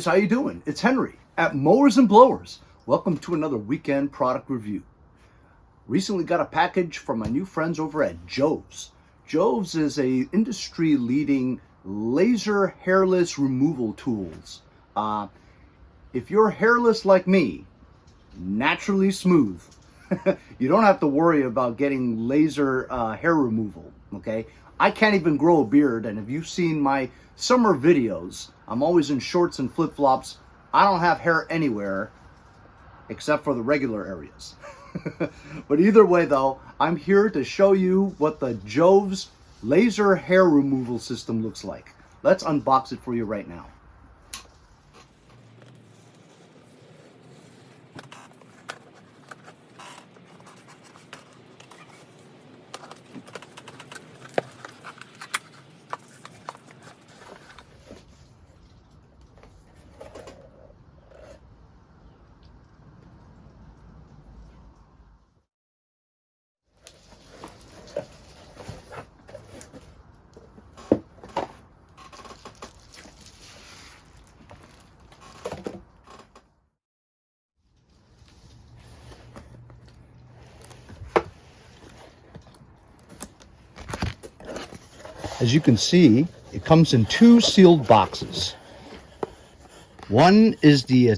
guys, how you doing? It's Henry at Mowers and Blowers. Welcome to another weekend product review. Recently got a package from my new friends over at Jovs. Jovs is a industry-leading laser hairless removal tools. If you're hairless like me, naturally smooth, you don't have to worry about getting laser hair removal, okay? I can't even grow a beard, and if you've seen my summer videos, I'm always in shorts and flip-flops. I don't have hair anywhere except for the regular areas. But either way though, I'm here to show you what the Jovs laser hair removal system looks like. Let's unbox it for you right now. As you can see, it comes in two sealed boxes. One is the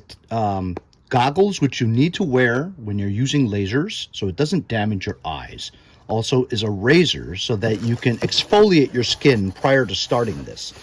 goggles, which you need to wear when you're using lasers so it doesn't damage your eyes. Also is a razor so that you can exfoliate your skin prior to starting this.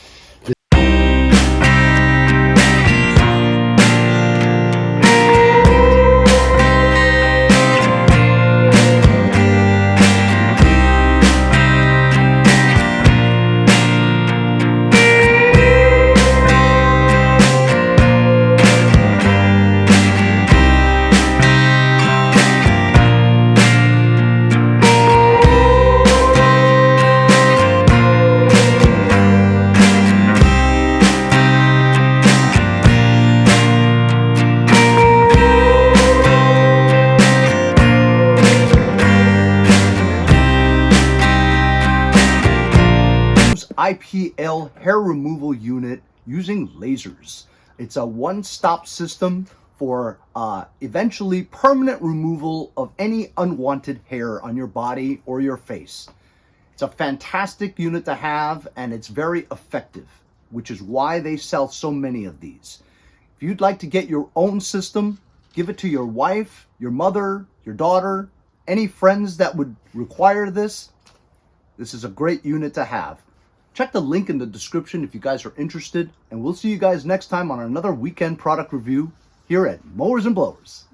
IPL hair removal unit using lasers. It's a one-stop system for eventually permanent removal of any unwanted hair on your body or your face. It's a fantastic unit to have, and it's very effective, which is why they sell so many of these. If you'd like to get your own system, give it to your wife, your mother, your daughter, any friends that would require this. This is a great unit to have. Check the link in the description if you guys are interested, and we'll see you guys next time on another weekend product review here at Mowers and Blowers.